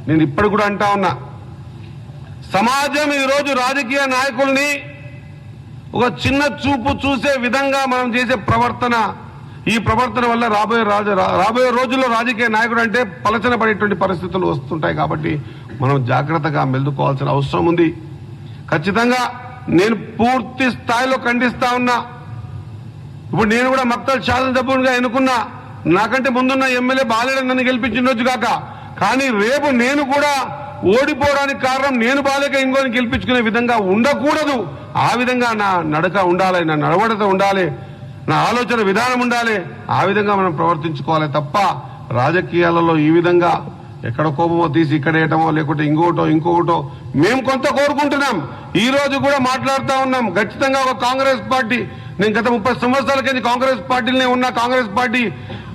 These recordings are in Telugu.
నేను ఇప్పుడు కూడా అంటా ఉన్నా, సమాజం ఈరోజు రాజకీయ నాయకుల్ని ఒక చిన్న చూపు చూసే విధంగా మనం చేసే ప్రవర్తన, ఈ ప్రవర్తన వల్ల రాబోయే రోజుల్లో రాజకీయ నాయకుడు అంటే పలచన పడేటువంటి పరిస్థితులు వస్తుంటాయి. కాబట్టి మనం జాగ్రత్తగా మెలుకోవాల్సిన అవసరం ఉంది. ఖచ్చితంగా నేను పూర్తి స్థాయిలో ఖండిస్తా ఉన్నా. ఇప్పుడు నేను కూడా మక్తల్ శాసనసభ్యునిగా ఎన్నుకున్నా, నాకంటే ముందున్న ఎమ్మెల్యే బాలేడని నన్ను గెలిపించిండొచ్చు కాక, కానీ రేపు నేను కూడా ఓడిపోవడానికి కారణం నేను బాలేక ఇంకోని గెలిపించుకునే విధంగా ఉండకూడదు. ఆ విధంగా నా నడక ఉండాలి, నా నడవడిత ఉండాలి, నా ఆలోచన విధానం ఉండాలి. ఆ విధంగా మనం ప్రవర్తించుకోవాలి తప్ప రాజకీయాలలో ఈ విధంగా ఎక్కడ కోపమో తీసి ఇక్కడ వేయటమో లేకుంటే ఇంకొకటో మేము కొంత కోరుకుంటున్నాం. ఈ రోజు కూడా మాట్లాడుతూ ఉన్నాం. ఖచ్చితంగా ఒక కాంగ్రెస్ పార్టీ, నేను గత 30 సంవత్సరాల కింద కాంగ్రెస్ పార్టీలోనే ఉన్న, కాంగ్రెస్ పార్టీ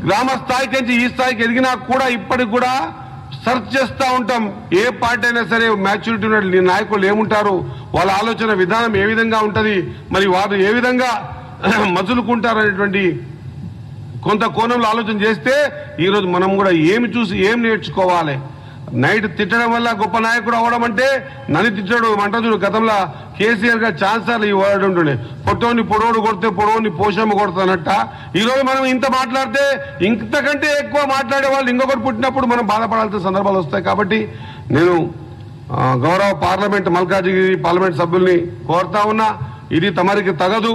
గ్రామ స్థాయికి నుంచి ఈ స్థాయికి ఎదిగినా కూడా ఇప్పటికి కూడా సర్చ్ చేస్తూ ఉంటాం. ఏ పార్టీ అయినా సరే మ్యాచ్యూరిటీ ఉన్న నాయకులు ఏముంటారు, వాళ్ళ ఆలోచన విధానం ఏ విధంగా ఉంటది, మరి వారు ఏ విధంగా మసులుకుంటారు అనేటువంటి కొంత కోణంలో ఆలోచన చేస్తే ఈరోజు మనం కూడా ఏమి చూసి ఏం నేర్చుకోవాలి. నైట్ తిట్టడం వల్ల గొప్ప నాయకుడు అవడం అంటే నన్ను తిట్టడు అంటాడు. గతంలో కేసీఆర్ గా ఛాన్సర్లు ఈ వర్డ్ ఉంటుండే, పొట్టోని పొడవుడు కొడితే పొడవుని పోషమ్మ కొడతానట్ట. ఈ రోజు మనం ఇంత మాట్లాడితే ఇంతకంటే ఎక్కువ మాట్లాడే వాళ్ళు ఇంకొకటి పుట్టినప్పుడు మనం బాధపడాల్సిన సందర్భాలు వస్తాయి. కాబట్టి నేను గౌరవ పార్లమెంట్ మల్కాజిగిరి పార్లమెంట్ సభ్యుల్ని కోరుతా ఉన్నా, ఇది తమరికి తగదు.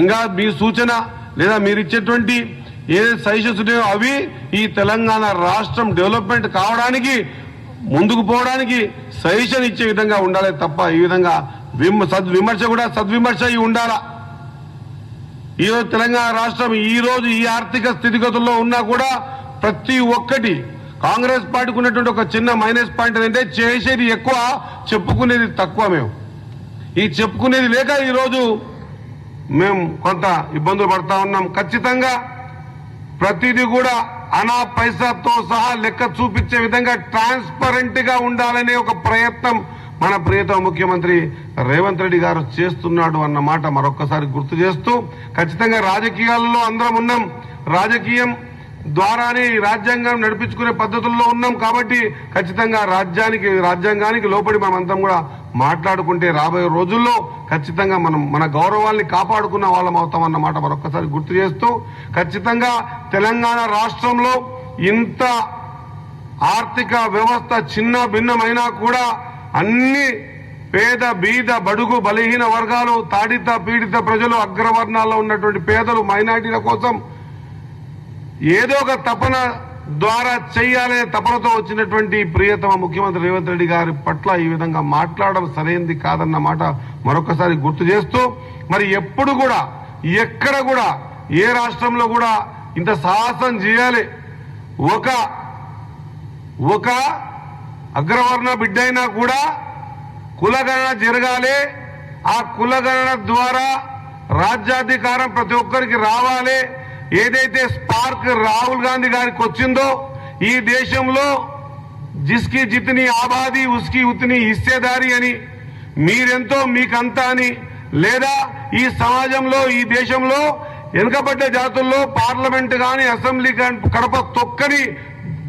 ఇంకా మీ సూచన లేదా మీరు ఇచ్చేటువంటి ఏ సజెషన్స్ ఉన్నాయో అవి ఈ తెలంగాణ రాష్ట్రం డెవలప్మెంట్ కావడానికి, ముందుకు పోవడానికి సజెషన్ ఇచ్చే విధంగా ఉండాలి తప్ప ఈ విధంగా సద్విమర్శ కూడా సద్విమర్శ అయి ఉండాలా. ఈరోజు తెలంగాణ రాష్ట్రం ఈ రోజు ఈ ఆర్థిక స్థితిగతుల్లో ఉన్నా కూడా ప్రతి ఒక్కటి కాంగ్రెస్ పార్టీకి ఉన్నటువంటి ఒక చిన్న మైనస్ పాయింట్ ఏంటంటే చేసేది ఎక్కువ, చెప్పుకునేది తక్కువ. మేము ఈ చెప్పుకునేది లేక ఈరోజు మేము కొంత ఇబ్బందులు పడతా ఉన్నాం. ఖచ్చితంగా ప్రతిదీ కూడా అనా పైసాతో సహా లెక్క చూపించే విధంగా ట్రాన్స్పరెంట్ గా ఉండాలనే ఒక ప్రయత్నం మన ప్రియతమ ముఖ్యమంత్రి రేవంత్ రెడ్డి గారు చేస్తున్నాడు అన్న మాట మరొక్కసారి గుర్తు చేస్తూ, ఖచ్చితంగా రాజకీయాల్లో అందరం ఉన్నాం, రాజకీయం ద్వారానే రాజ్యాంగం నడిపించుకునే పద్ధతుల్లో ఉన్నాం. కాబట్టి ఖచ్చితంగా రాజ్యాంగానికి లోబడి మనమంతా కూడా మాట్లాడుకుంటే రాబోయే రోజుల్లో ఖచ్చితంగా మనం మన గౌరవాల్ని కాపాడుకున్న వాళ్ళం అవుతామన్న మాట మరొక్కసారి గుర్తు చేస్తూ, ఖచ్చితంగా తెలంగాణ రాష్ట్రంలో ఇంత ఆర్థిక వ్యవస్థ చిన్న భిన్నమైనా కూడా అన్ని పేద బీద బడుగు బలహీన వర్గాలు, తాడిత పీడిత ప్రజలు, అగ్రవర్ణాల్లో ఉన్నటువంటి పేదలు, మైనారిటీల కోసం ఏదో ఒక తపన ద్వారా చేయాలనే తపనతో వచ్చినటువంటి ప్రియతమ ముఖ్యమంత్రి రేవంత్ రెడ్డి గారి పట్ల ఈ విధంగా మాట్లాడడం సరైనది కాదన్న మాట మరొకసారి గుర్తు చేస్తూ, మరి ఎప్పుడు కూడా ఎక్కడ కూడా ఏ రాష్ట్రంలో కూడా ఇంత సాహసం చేయాలి, ఒక అగ్రవర్ణ బిడ్డైనా కూడా కులగణన జరగాలి, ఆ కులగణన ద్వారా రాజ్యాధికారం ప్రతి ఒక్కరికి రావాలి. ఏదైతే స్పార్క్ రాహుల్ గాంధీ గారికి వచ్చిందో, ఈ దేశంలో జిస్కి జితనీ ఆబాదీ ఉస్కి ఉతనీ హిస్సేదారీ అని, మీరెంతో మీకంతా అని, లేదా ఈ సమాజంలో ఈ దేశంలో వెనుకబడ్డ జాతుల్లో పార్లమెంట్ గాని అసెంబ్లీ కడప తొక్కని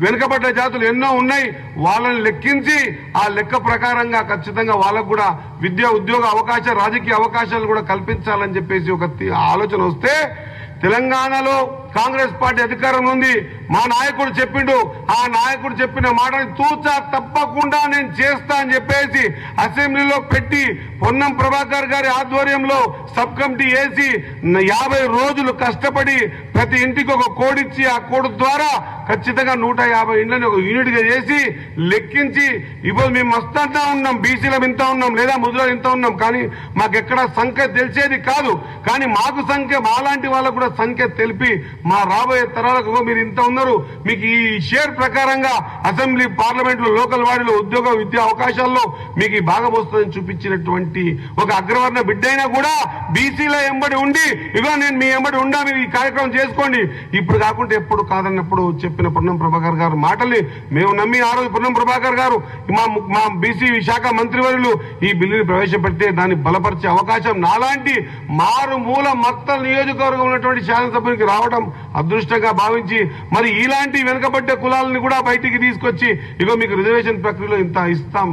వెనుకబడ్డ జాతులు ఎన్నో ఉన్నాయి. వాళ్ళని లెక్కించి ఆ లెక్క ప్రకారంగా ఖచ్చితంగా వాళ్ళకు కూడా విద్యా ఉద్యోగ అవకాశాలు, రాజకీయ అవకాశాలు కూడా కల్పించాలని చెప్పేసి ఒక ఆలోచన వస్తే, తెలంగాణలో కాంగ్రెస్ పార్టీ అధికారం ఉంది. మా నాయకుడు చెప్పిండు, ఆ నాయకుడు చెప్పిన మాటని తూచా తప్పకుండా నేను చేస్తా అని చెప్పేసి అసెంబ్లీలో పెట్టి పొన్నం ప్రభాకర్ గారి ఆధ్వర్యంలో సబ్ కమిటీ వేసి 50 రోజులు కష్టపడి ప్రతి ఇంటికి ఒక కోడ్ ఇచ్చి, ఆ కోడ్ ద్వారా ఖచ్చితంగా 150 ఇండ్లని ఒక యూనిట్ గా చేసి లెక్కించి, ఇప్పుడు మేము మస్తంతా ఉన్నాం, బీసీలో ఇంత ఉన్నాం, లేదా ముద్రలో ఇంత ఉన్నాం, కానీ మాకెక్కడ సంఖ్య తెలిసేది కాదు. కానీ మాకు సంఖ్య, మాలాంటి వాళ్ళకు కూడా సంఖ్య తెలిపి మా రాబోయే తరాలకు మీరు ఇంత ఉన్నారు, మీకు ఈ షేర్ ప్రకారంగా అసెంబ్లీ పార్లమెంట్లో లోకల్ వాడిలో ఉద్యోగ విద్యా అవకాశాల్లో మీకు బాగా వస్తుందని చూపించినటువంటి ఒక అగ్రవర్ణ బిడ్డైనా కూడా బీసీల ఎంబడి ఉండి ఇగో నేను మీ ఎంబడి ఉండా మీరు ఈ కార్యక్రమం చేసుకోండి ఇప్పుడు కాకుండా ఎప్పుడు కాదన్నప్పుడు చెప్పిన పొన్నం ప్రభాకర్ గారు మాటల్ని మేము నమ్మి ఆ రోజు పొన్నం ప్రభాకర్ గారు మా బీసీ శాఖ మంత్రివర్యులు ఈ బిల్లుని ప్రవేశపెడితే దాన్ని బలపరిచే అవకాశం నాలాంటి మారుమూల మక్తల్ నియోజకవర్గం ఉన్నటువంటి శాసనసభ్యునికి రావడం అదృష్టంగా భావించి మరి ఇలాంటి వెనుకబడ్డ కులాలని కూడా బయటికి తీసుకొచ్చి ఇగో మీకు రిజర్వేషన్ ప్రక్రియలో ఇంత ఇస్తాం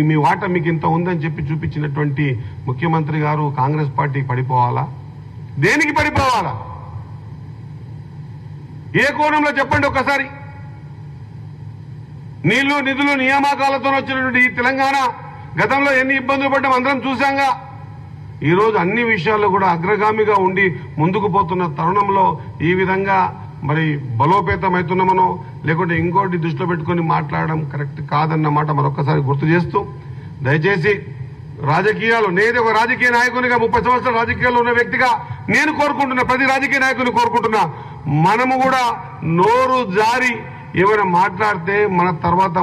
మీ వాటా మీకు ఇంత ఉందని చెప్పి చూపించినటువంటి ముఖ్యమంత్రి గారు కాంగ్రెస్ పార్టీ పడిపోవాలా? దేనికి పడిపోవాలా? ఏ కోణంలో చెప్పండి ఒక్కసారి. నీళ్లు నిధులు నియామకాలతో వచ్చినటువంటి ఈ తెలంగాణ గతంలో ఎన్ని ఇబ్బందులు పడ్డాం అందరం చూశాంగా. ఈరోజు అన్ని విషయాల్లో కూడా అగ్రగామిగా ఉండి ముందుకు పోతున్న తరుణంలో ఈ విధంగా మరి బలోపేతమవుతున్నామనో లేకుంటే ఇంకోటి దృష్టిలో పెట్టుకుని మాట్లాడడం కరెక్ట్ కాదన్నమాట మరొకసారి గుర్తు చేస్తూ దయచేసి రాజకీయాలు నేను ఒక రాజకీయ నాయకునిగా 30 సంవత్సరాల రాజకీయాల్లో ఉన్న వ్యక్తిగా నేను కోరుకుంటున్నా, ప్రతి రాజకీయ నాయకుని కోరుకుంటున్నా, మనము కూడా నోరు జారి ఏమైనా మాట్లాడితే మన తర్వాత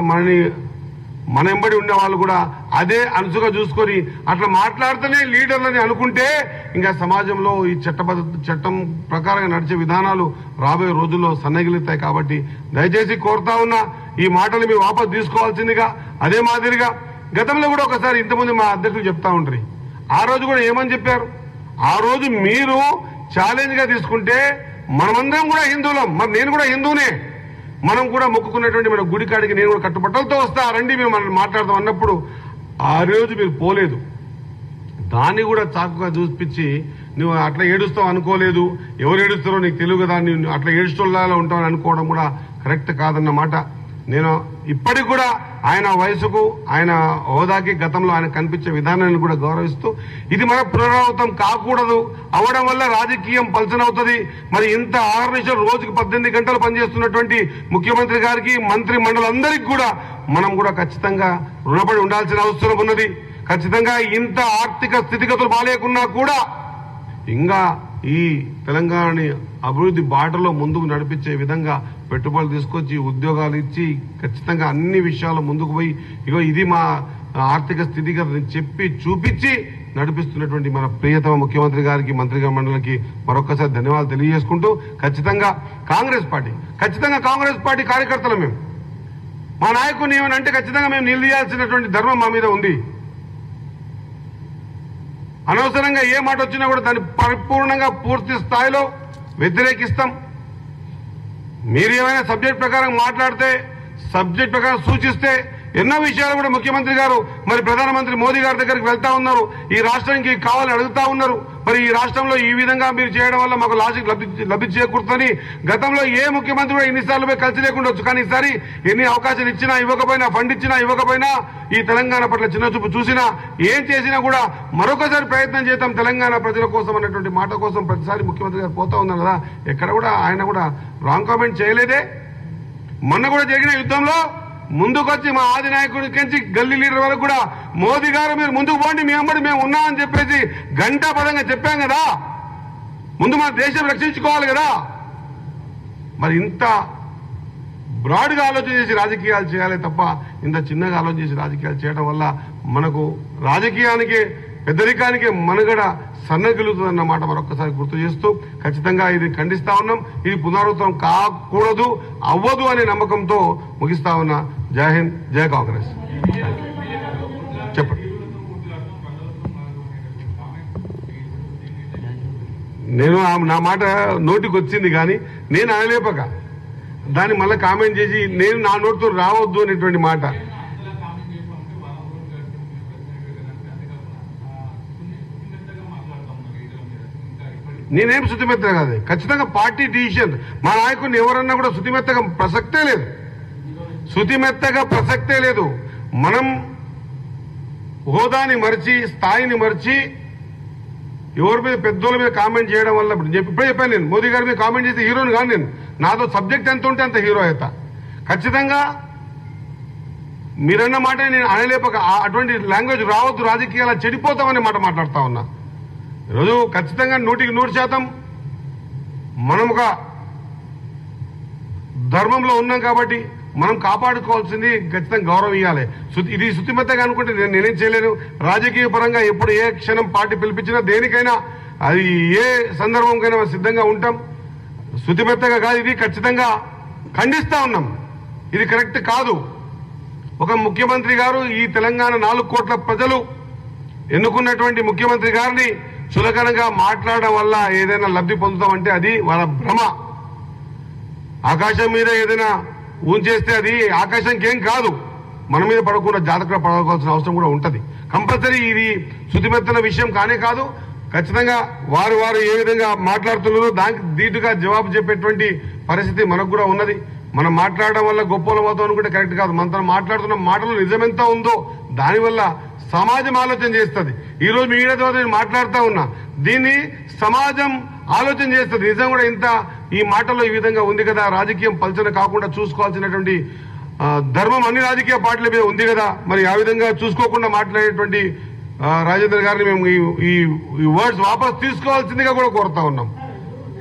మన ఎంబడి ఉండే వాళ్ళు కూడా అదే అనుసుగా చూసుకొని అట్లా మాట్లాడితేనే లీడర్లని అనుకుంటే ఇంకా సమాజంలో ఈ చట్టం ప్రకారంగా నడిచే విధానాలు రాబోయే రోజుల్లో సన్నగిలుతాయి. కాబట్టి దయచేసి కోరుతా ఉన్నా ఈ మాటలు మీరు వాపసు తీసుకోవాల్సిందిగా. అదే మాదిరిగా గతంలో కూడా ఒకసారి ఇంతమంది మా అధ్యక్షులు చెప్తా ఉంటారు, ఆ రోజు కూడా ఏమని చెప్పారు, ఆ రోజు మీరు ఛాలెంజ్ గా తీసుకుంటే మనమందరం కూడా హిందువులం, మరి నేను కూడా హిందువునే, మనం కూడా మొక్కుకున్నటువంటి మన గుడి కాడికి నేను కూడా కట్టుబట్టలతో వస్తా రండి మేము మనం మాట్లాడదాం అన్నప్పుడు ఆ రోజు మీరు పోలేదు. దాన్ని కూడా చాకుగా చూపించి నువ్వు అట్లా ఏడుస్తావు అనుకోలేదు, ఎవరు ఏడుస్తారో నీకు తెలియదు కదా, నువ్వు అట్లా ఏడుస్తోళ్ళలో ఉంటావని అనుకోవడం కూడా కరెక్ట్ కాదన్నమాట. నేను ఇప్పటికి కూడా ఆయన వయసుకు ఆయన హోదాకి గతంలో ఆయన కనిపించే విధానాన్ని కూడా గౌరవిస్తూ ఇది మన పునరావృతం కాకూడదు, అవడం వల్ల రాజకీయం పల్చనవుతుంది. మరి ఇంత ఆర్గనైజేషన్ రోజుకి 18 గంటలు పనిచేస్తున్నటువంటి ముఖ్యమంత్రి గారికి మంత్రి మండలందరికీ కూడా మనం కూడా ఖచ్చితంగా రుణపడి ఉండాల్సిన అవసరం ఉన్నది. ఖచ్చితంగా ఇంత ఆర్థిక స్థితిగతులు బాలేకున్నా కూడా ఇంకా ఈ తెలంగాణని అభివృద్ధి బాటలో ముందుకు నడిపించే విధంగా పెట్టుబడులు తీసుకొచ్చి ఉద్యోగాలు ఇచ్చి ఖచ్చితంగా అన్ని విషయాలు ముందుకు పోయి ఇగో ఇది మా ఆర్థిక స్థితిగతిని చెప్పి చూపించి నడిపిస్తున్నటువంటి మన ప్రియతమ ముఖ్యమంత్రి గారికి మంత్రి మండలికి మరొకసారి ధన్యవాదాలు తెలియజేసుకుంటూ ఖచ్చితంగా కాంగ్రెస్ పార్టీ కార్యకర్తలు మేము మా నాయకుని ఏమనంటే ఖచ్చితంగా మేము నిలదీయాల్సినటువంటి ధర్మం మా మీద ఉంది. అనవసరంగా ఏ మాట వచ్చినా కూడా దాన్ని పరిపూర్ణంగా పూర్తి స్థాయిలో వ్యతిరేకిస్తాం. మీరు ఏమైనా సబ్జెక్ట్ ప్రకారం మాట్లాడితే సబ్జెక్ట్ ప్రకారం సూచిస్తే ఎన్నో విషయాలు కూడా ముఖ్యమంత్రి గారు మరి ప్రధానమంత్రి మోదీ గారి దగ్గరికి వెళ్తా ఉన్నారు, ఈ రాష్ట్రానికి కావాలని అడుగుతా ఉన్నారు. మరి ఈ రాష్ట్రంలో ఈ విధంగా మీరు చేయడం వల్ల మాకు లాజిక్ లబ్ధి చేకూరుతుందని గతంలో ఏ ముఖ్యమంత్రి కూడా ఎన్నిసార్లు పోయి కలిసి లేకుండా వచ్చు. కానీ ఈసారి ఎన్ని అవకాశాలు ఇచ్చినా ఇవ్వకపోయినా, ఫండ్ ఇచ్చినా ఇవ్వకపోయినా, ఈ తెలంగాణ పట్ల చిన్న చూపు చూసినా ఏం చేసినా కూడా మరొకసారి ప్రయత్నం చేద్దాం తెలంగాణ ప్రజల కోసం అన్నటువంటి మాట కోసం ప్రతిసారి ముఖ్యమంత్రి గారు పోతా ఉన్నారు కదా. ఎక్కడ కూడా ఆయన కూడా రాంగ్ కామెంట్ చేయలేదే. మొన్న కూడా జరిగిన యుద్ధంలో ముందుకొచ్చి మా ఆది నాయకుడి నుంచి గల్లీ లీడర్ వరకు కూడా మోదీ గారు మీరు ముందుకు పోండి, మీ అమ్మడి మేము ఉన్నామని చెప్పేసి గంటాపదంగా చెప్పాం కదా. ముందు మన దేశం రక్షించుకోవాలి కదా. మరి ఇంత బ్రాడ్గా ఆలోచన చేసి రాజకీయాలు చేయాలి తప్ప ఇంత చిన్నగా ఆలోచన చేసి రాజకీయాలు చేయడం వల్ల మనకు రాజకీయానికి పెద్దరికానికి మనుగడ సన్నగిలుతుందన్నమాట మరొకసారి గుర్తు చేస్తూ ఖచ్చితంగా ఇది ఖండిస్తా ఉన్నాం. ఇది పునరావృతం కాకూడదు, అవ్వదు అనే నమ్మకంతో ముగిస్తా ఉన్నా. జై హింద్, జై కాంగ్రెస్. చెప్పండి. నేను నా మాట నోటికి వచ్చింది కానీ నేను అనలేపక దాన్ని మళ్ళీ కామెంట్ చేసి నేను నా నోటితో రావద్దు అనేటువంటి మాట. నేనేం శుతిమెత్తగా కాదు, ఖచ్చితంగా పార్టీ డిసిషన్. మా నాయకుడిని ఎవరన్నా కూడా శుతిమెత్తగా ప్రసక్తే లేదు, శుతిమెత్తగా ప్రసక్తే లేదు. మనం హోదాని మరిచి స్థాయిని మరిచి ఎవరి మీద పెద్దోళ్ళ మీద కామెంట్ చేయడం వల్ల ఇప్పుడే చెప్పాను నేను, మోదీ గారి మీద కామెంట్ చేస్తే హీరోని కాదు నేను, నాతో సబ్జెక్ట్ ఎంత ఉంటే అంత హీరో అవుతా. ఖచ్చితంగా మీరన్న మాట నేను అనలేపక అటువంటి లాంగ్వేజ్ రావద్దు, రాజకీయాలు చెడిపోతామనే మాట మాట్లాడుతా ఉన్నా. ఈరోజు ఖచ్చితంగా 100% మనం ఒక ధర్మంలో ఉన్నాం కాబట్టి మనం కాపాడుకోవాల్సింది ఖచ్చితంగా గౌరవం ఇవ్వాలి. ఇది శుతిమెత్తగా అనుకుంటే నేనేం చేయలేను. రాజకీయ పరంగా ఎప్పుడు ఏ క్షణం పార్టీ పిలిపించినా దేనికైనా అది ఏ సందర్భంకైనా సిద్ధంగా ఉంటాం. శుతిమెత్తగా కాదు, ఇది ఖచ్చితంగా ఖండిస్తా ఉన్నాం. ఇది కరెక్ట్ కాదు. ఒక ముఖ్యమంత్రి గారు, ఈ తెలంగాణ 4 కోట్ల ప్రజలు ఎన్నుకున్నటువంటి ముఖ్యమంత్రి గారిని చులకనగా మాట్లాడడం వల్ల ఏదైనా లబ్ధి పొందుతామంటే అది వాళ్ళ భ్రమ. ఆకాశం మీద ఏదైనా ఊంచేస్తే అది ఆకాశంకి ఏం కాదు, మన మీద పడకుండా జాగ్రత్తగా పడవలసిన అవసరం కూడా ఉంటది. కంపల్సరీ ఇది శుతిమెత్తన విషయం కానే కాదు. ఖచ్చితంగా వారు ఏ విధంగా మాట్లాడుతున్నారో దానికి ధీటుగా జవాబు చెప్పేటువంటి పరిస్థితి మనకు కూడా ఉన్నది. మనం మాట్లాడడం వల్ల గొప్పలం అవుతాం అనుకుంటే కరెక్ట్ కాదు. మనతో మాట్లాడుతున్న మాటలు నిజమెంత ఉందో దానివల్ల సమాజం ఆలోచన చేస్తుంది. ఈ రోజు మీడియా ద్వారా నేను మాట్లాడుతూ ఉన్నా, దీన్ని సమాజం ఆలోచన చేస్తుంది. నిజం కూడా ఇంత ఈ మాటల్లో ఈ విధంగా ఉంది కదా, రాజకీయం పల్చన కాకుండా చూసుకోవాల్సినటువంటి ధర్మం అన్ని రాజకీయ పార్టీల మీద ఉంది కదా, మరి ఆ విధంగా చూసుకోకుండా మాట్లాడేటువంటి రాజేంద్ర గారిని మేము ఈ వర్డ్స్ వాపస్ తీసుకోవాల్సిందిగా కూడా కోరుతా ఉన్నాం.